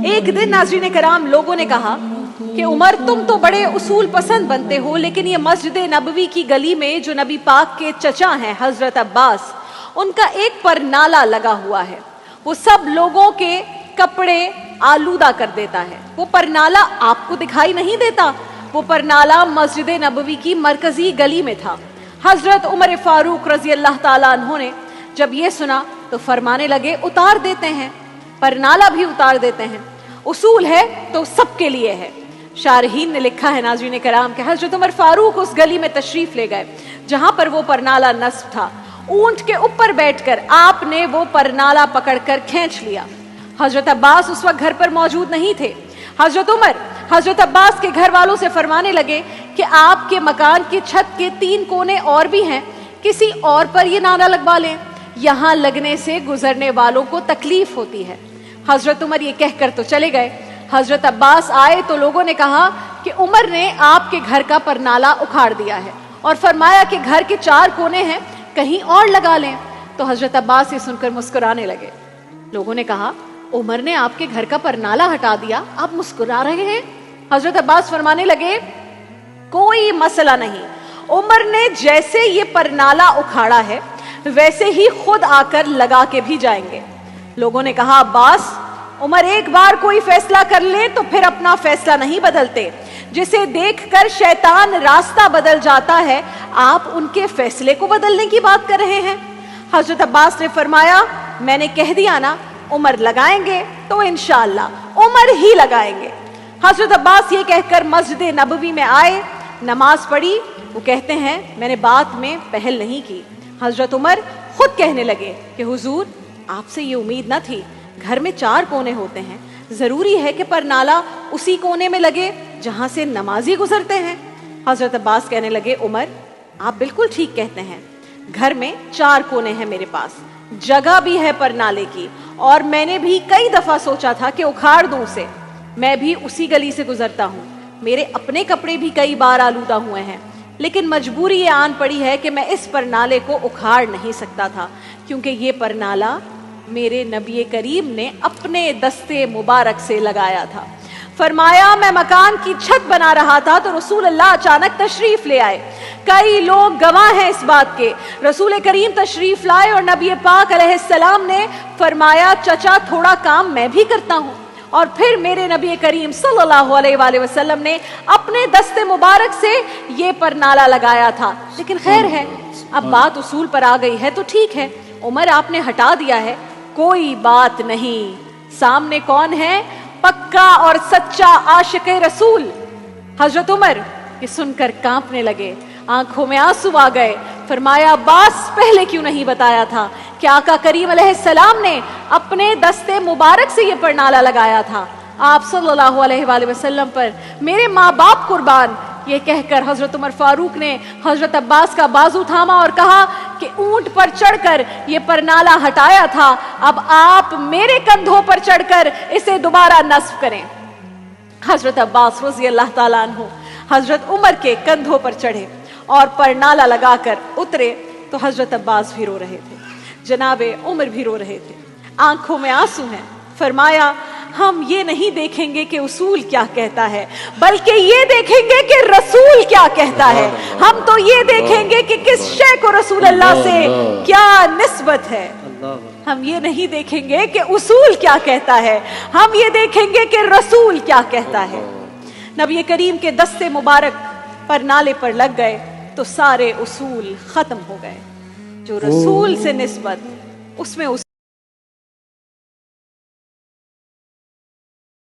एक दिन नाज़रीन कराम लोगों ने कहा कि उमर तुम तो बड़े उसूल पसंद बनते हो, लेकिन ये मस्जिद नबवी की गली में जो नबी पाक के चचा हैं हजरत अब्बास, उनका एक पर नाला लगा हुआ है, वो सब लोगों के कपड़े आलूदा कर देता है। वो परनाला आपको दिखाई नहीं देता? वो परनाला मस्जिद नबवी की मरकजी गली में था। हजरत उमर फारूक रजी अल्लाह ताला अन्हु ने जब ये सुना तो फरमाने लगे उतार देते हैं, परनाला भी उतार देते हैं, उसूल है तो सबके लिए है। शारहीन ने लिखा है नाज़रीन कराम कि हजरत उमर फारूक उस गली में तशरीफ ले गए जहां पर वो परनाला नस्ब था। ऊंट के ऊपर बैठकर आपने वो परनाला पकड़कर खींच लिया। हजरत अब्बास उस वक्त घर पर मौजूद नहीं थे। हजरत उमर हजरत अब्बास के घर वालों से फरमाने लगे कि आपके मकान की छत के 3 कोने और भी हैं, किसी और पर ये नाला लगवा लें, यहां लगने से गुजरने वालों को तकलीफ होती है। हजरत उमर ये कहकर तो चले गए। हजरत अब्बास आए तो लोगों ने कहा कि उमर ने आपके घर का परनाला उखाड़ दिया है और फरमाया कि घर के 4 कोने हैं, कहीं और लगा लें। तो हजरत अब्बास ये सुनकर मुस्कुराने लगे। लोगों ने कहा उमर ने आपके घर का परनाला हटा दिया, आप मुस्कुरा रहे हैं? हजरत अब्बास फरमाने लगे कोई मसला नहीं, उमर ने जैसे ये परनाला उखाड़ा है वैसे ही खुद आकर लगा के भी जाएंगे। लोगों ने कहा अब्बास, उमर एक बार कोई फैसला कर ले तो फिर अपना फैसला नहीं बदलते, जिसे देखकर शैतान रास्ता बदल जाता है, आप उनके फैसले को बदलने की बात कर रहे हैं। हजरत अब्बास ने फरमाया मैंने कह दिया ना, उमर लगाएंगे तो इंशाअल्लाह उमर ही लगाएंगे। हजरत अब्बास ये कहकर मस्जिद नबवी में आए, नमाज पढ़ी। वो कहते हैं मैंने बात में पहल नहीं की। हजरत उमर खुद कहने लगे कि हुजूर आपसे ये उम्मीद न थी, घर में 4 कोने होते हैं, जरूरी है कि परनाला उसी कोने में लगे जहां से नमाजी गुजरते हैं। हजरत अब्बास कहने लगे उमर आप बिल्कुल ठीक कहते हैं, घर में 4 कोने हैं, मेरे पास जगह भी है परनाले की, और मैंने भी कई दफा सोचा था कि उखाड़ दूं उसे, मैं भी उसी गली से गुजरता हूं, मेरे अपने कपड़े भी कई बार आलूदा हुए हैं, लेकिन मजबूरी ये आन पड़ी है कि मैं इस परनाले को उखाड़ नहीं सकता था, क्योंकि ये परनाला मेरे नबी करीम ने अपने दस्ते मुबारक से लगाया था। फरमाया मैं मकान की छत बना रहा था तो रसूल अल्लाह अचानक तशरीफ ले आए। कई लोग गवाह हैं इस बात के। रसूल करीम तशरीफ लाए और नबी पाक अलैहिस्सलाम ने फरमाया चचा थोड़ा काम मैं भी करता हूं, और फिर मेरे नबी करीम सल्लल्लाहु अलैहि वसल्लम ने अपने दस्ते मुबारक से ये परनाला लगाया था। लेकिन खैर है, अब बात उसूल पर आ गई है तो ठीक है, उमर आपने हटा दिया है, कोई बात नहीं। सामने कौन है? पक्का और सच्चा आशिक रसूल। हजरत उमर ये सुनकर कांपने लगे, आंखों में आंसू आ गए। फरमाया अब्बास पहले क्यों नहीं बताया था कि आका करीम अलैहिस्सलाम ने अपने दस्ते मुबारक से ये परनाला लगाया था। आप सल्लल्लाहु अलैहि वसल्लम पर मेरे माँ बाप कुर्बान। ये कहकर हजरत उमर फारूक ने हजरत अब्बास का बाजू थामा और कहा कि ऊंट पर चढ़कर ये परनाला हटाया था, अब आप मेरे कंधों पर चढ़कर इसे दोबारा नस्ब करें। हजरत अब्बास रज़ी अल्लाह ताला अन्हु हजरत उमर के कंधों पर चढ़े और परनाला लगाकर उतरे तो हजरत अब्बास भी रो रहे थे, जनाबे उमर भी रो रहे थे, आंखों में आंसू हैं। फरमाया हम ये नहीं देखेंगे कि उसूल क्या कहता है, बल्कि ये देखेंगे कि रसूल क्या कहता है। हम तो ये देखेंगे कि किस शय को रसूल अल्लाह से क्या निस्बत है। हम ये नहीं देखेंगे कि उसूल क्या कहता है, हम ये देखेंगे कि रसूल क्या कहता है। नबी करीम के दस्ते मुबारक परनाले पर लग गए तो सारे उसूल खत्म हो गए। जो रसूल से निस्बत उसमें